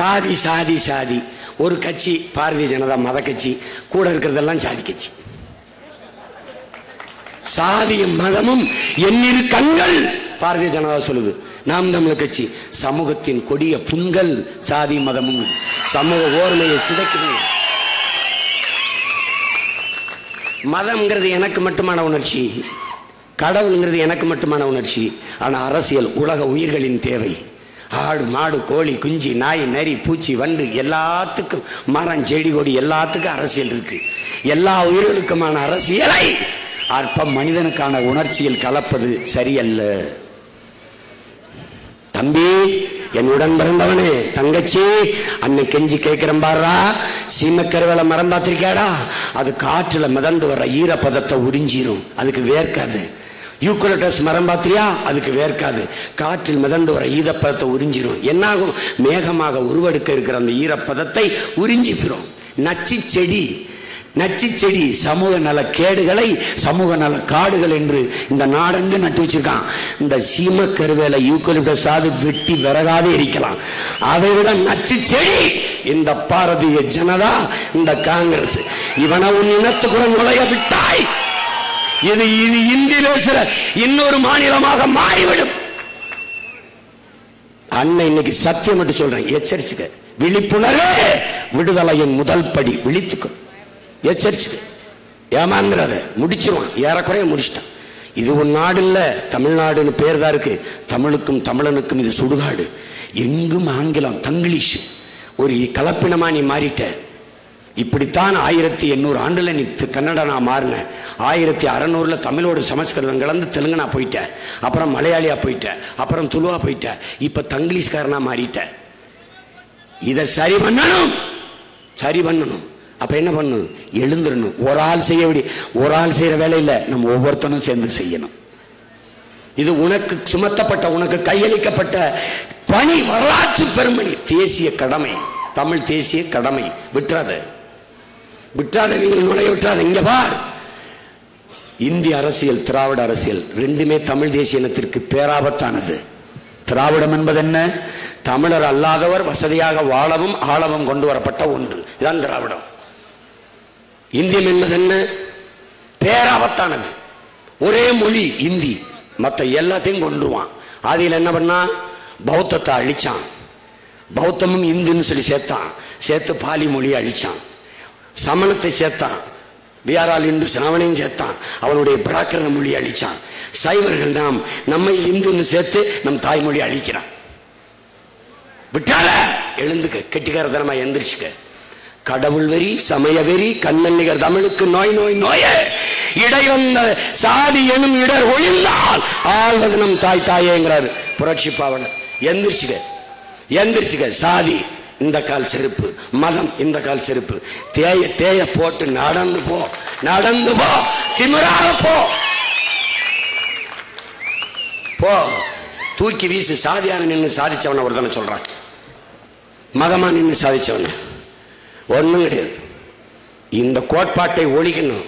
சாதி சாதி சாதி. ஒரு கட்சி பாரதிய ஜனதா மத கட்சி, கூட இருக்கிறதெல்லாம் சாதி கட்சி. சாதியும் மதமும் எண்ணிரு கண்கள் பாரதிய ஜனதா சொல்லுது. நாம் தமிழர் கட்சி சமூகத்தின் கொடிய புண்கள் சாதி மதமும். சமூக ஓர்மையை சிதைக்குது. மதம்ங்கிறது எனக்கு மட்டுமான உணர்ச்சி, கடவுள்ங்கிறது எனக்கு மட்டுமான உணர்ச்சி. ஆனா அரசியல் உலக உயிர்களின் தேவை. ஆடு மாடு கோழி குஞ்சு நாய் நரி பூச்சி வண்டு எல்லாத்துக்கும், மரம் செடி கொடி எல்லாத்துக்கும் அரசியல் இருக்கு. எல்லா உயிர்களுக்குமான அரசியலை அற்ப மனிதனுக்கான உணர்ச்சியில் கலப்பது சரியல்ல. தம்பி, என்னுடன் பிறந்தவனே, தங்கச்சி, அன்னை கெஞ்சி கேட்கிறேன் பாரா, சீமக்கருவேல மரம் பார்த்திருக்காடா? அது காற்றுல மிதந்து வர ஈரப்பதத்தை உறிஞ்சிரும், அதுக்கு வேர்க்காது. யூக்கலிப்டஸ் மரம் பார்த்தியா? அதுக்கு வேர்க்காது. காற்றில் மிதந்து வர ஈரப்பதத்தை உறிஞ்சிரும். என்னாகும்? மேகமாக உருவெடுக்க இருக்கிற அந்த ஈரப்பதத்தை உறிஞ்சிக்கிறோம். நச்சு செடி, நச்சு செடி சமூக நல கேடுகளை சமூக நல காடுகள் என்று இந்த நாடெங்கு நட்டு வச்சிருக்கான். இந்த சீம கருவேல யூக்கலிப்டஸ் ஆது வெட்டி விறகாது எரிக்கலாம். அதை விட நச்சு செடி இந்த பாரதிய ஜனதா, இந்த காங்கிரஸ். இவனை உன் இனத்துக்குள்ள நுழைய விட்டாய், இது இந்தி பேசுற இன்னொரு மாநிலமாக மாறிவிடும். அண்ணன் இன்னைக்கு சத்தியம் மட்டும் சொல்றேன், எச்சரிச்சுக்க. விழிப்புணர்வு விடுதலையின் முதல் படி. விழித்துக்க, எச்சரிச்சுக்க. ஏமாந்துடாத, முடிச்சிருவான். ஏறக்குறைய முடிச்சிட்டான். இது ஒரு நாடு இல்ல, தமிழ்நாடுன்னு பேர் தான் இருக்கு. தமிழுக்கும் தமிழனுக்கும் இது சுடுகாடு. எங்கும் ஆங்கிலம், தங்கிலீஷ். ஒரு கலப்பினமா நீ மாறிட்ட. இப்படித்தான் 1800 ஆண்டுல நீ கன்னடனா மாறின. 1600 தமிழோடு சமஸ்கிருதம் கலந்து தெலுங்கனா போயிட்ட, அப்புறம் மலையாளியா போயிட்ட, அப்புறம் துளுவா போயிட்ட, இப்ப தங்கிலீஷ்காரனா மாறிட்ட. இதை சரி பண்ணணும், சரி பண்ணணும். அப்ப என்ன பண்ணணும்? எழுந்துடணும். ஒரு ஆள் செய்யற வேலை இல்ல, நம்ம ஒவ்வொருத்தனும் சேர்ந்து செய்யணும். இது உனக்கு சுமத்தப்பட்ட, உனக்கு கையளிக்கப்பட்ட பணி, வரலாற்று பெருமணி, தேசிய கடமை, தமிழ் தேசிய கடமை. விட்டுறாத, விட்டுறாத, நீங்கள் நுழைய விட்டுறாத. இங்க பார், இந்திய அரசியல் திராவிட அரசியல் ரெண்டுமே தமிழ் தேசிய இனத்திற்கு பேராபத்தானது. திராவிடம் என்பது என்ன? தமிழர் அல்லாதவர் வசதியாக வாழவும் ஆளவும் கொண்டு வரப்பட்ட ஒன்று. இதுதான் திராவிடம். இந்தியம் என்பது என்ன? பேராபத்தானது. ஒரே மொழி இந்தி, மற்ற எல்லாத்தையும் கொண்டுருவான். அதில் என்ன பண்ணா? பௌத்தத்தை அழிச்சான். பௌத்தமும் இந்துன்னு சொல்லி சேர்த்து பாலி மொழியை அழிச்சான். சமணத்தை சேர்த்தான், வியாரால் இந்து சிரவணையும் சேர்த்தான். அவனுடைய பிராகிருத மொழியை அழிச்சான். சைவர்கள் நம்மை இந்துன்னு சேர்த்து நம் தாய்மொழி அழிக்கிறான். விட்டால எழுந்துக்க, கெட்டிக்காரத்தனமா எந்திரிச்சுக்க. கடவுள் வெறி, சமய வெறி, கண்ணன் நிகர் தமிழுக்கு நோய் நோய் நோய. இடை வந்த சாதி எனும் இடர் ஒழிந்தால் ஆழ்வது நம் தாய் தாயேங்கிறாரு புரட்சி பாவலர். எந்திரிச்சுக்க, எந்திரிச்சுக்க. சாதி இந்த கால் செருப்பு, மதம் இந்த கால் செருப்பு. தேய தேய போட்டு நடந்து போ, நடந்து போ, திமிராக போ, போ. தூக்கி வீசு. சாதியான நின்று சாதிச்சவன ஒரு தானே சொல்றான், மதமா நின்று சாதிச்சவன ஒண்ணும் கிடையாது. இந்த கோட்பாட்டை ஒழிக்கணும்.